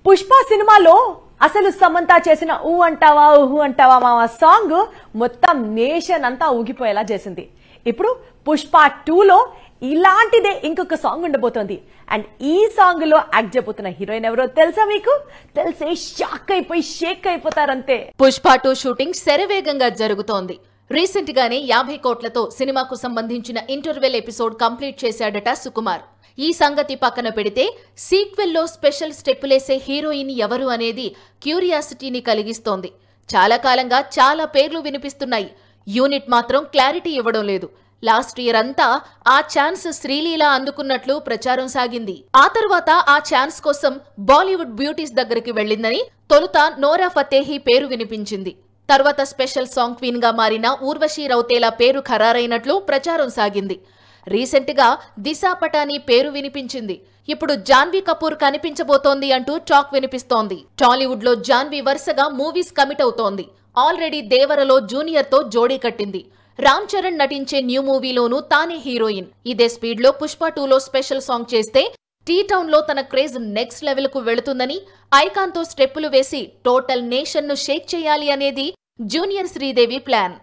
పుష్ప సినిమాలో అసలు సమంత చేసిన ఊ అంటావా ఊహు అంటావా మావా సాంగ్ మొత్తం నేషన్ అంతా ఊగిపోయేలా చేసింది. ఇప్పుడు పుష్ప 2లో ఇలాంటిదే ఇంకొక సాంగ్ ఉండబోతోంది. అండ్ ఈ సాంగ్ లో యాక్ట్ చేయబోతున్న హీరోయిన్ ఎవరో తెలుసా మీకు? తెలిసే షాక్ అయిపోయి షేక్ అయిపోతారంతే. పుష్ప 2 షూటింగ్ శరవేగంగా జరుగుతోంది. రీసెంట్ గానే 50 కోట్లతో సినిమాకు సంబంధించిన ఇంటర్వెల్ ఎపిసోడ్ కంప్లీట్ చేశాడట సుకుమార్. ఈ సంగతి పక్కన పెడితే సీక్వెల్లో స్పెషల్ స్టెప్పులేసే హీరోయిన్ ఎవరు అనేది క్యూరియాసిటీని కలిగిస్తోంది. చాలా కాలంగా చాలా పేర్లు వినిపిస్తున్నాయి. యూనిట్ మాత్రం క్లారిటీ ఇవ్వడం లేదు. లాస్ట్ ఇయర్ అంతా ఆ ఛాన్స్ శ్రీలీల అందుకున్నట్లు ప్రచారం సాగింది. ఆ తర్వాత ఆ ఛాన్స్ కోసం బాలీవుడ్ బ్యూటీస్ దగ్గరికి వెళ్లిందని తొలుత నోరా ఫతేహి పేరు వినిపించింది. తర్వాత స్పెషల్ సాంగ్ క్వీన్ గా మారిన ఊర్వశీ రౌతేలా పేరు ఖరారైనట్లు ప్రచారం సాగింది. రీసెంట్ గా దిశా పటానీ పేరు వినిపించింది. ఇప్పుడు జాన్వీ కపూర్ కనిపించబోతోంది అంటూ టాక్ వినిపిస్తోంది. టాలీవుడ్ లో జాన్వీ వరుసగా మూవీస్ కమిట్ అవుతోంది. ఆల్రెడీ దేవరలో జూనియర్ తో జోడీ కట్టింది. రామ్ చరణ్ నటించే న్యూ మూవీలోనూ తానే హీరోయిన్. ఇదే స్పీడ్ లో పుష్ప 2లో స్పెషల్ సాంగ్ చేస్తే టీ టౌన్ లో తన క్రేజ్ నెక్స్ట్ లెవెల్ కు వెళుతుందని, ఐకాన్ తో స్టెప్పులు వేసి టోటల్ నేషన్ ను షేక్ చేయాలి అనేది జూనియర్ శ్రీదేవి ప్లాన్.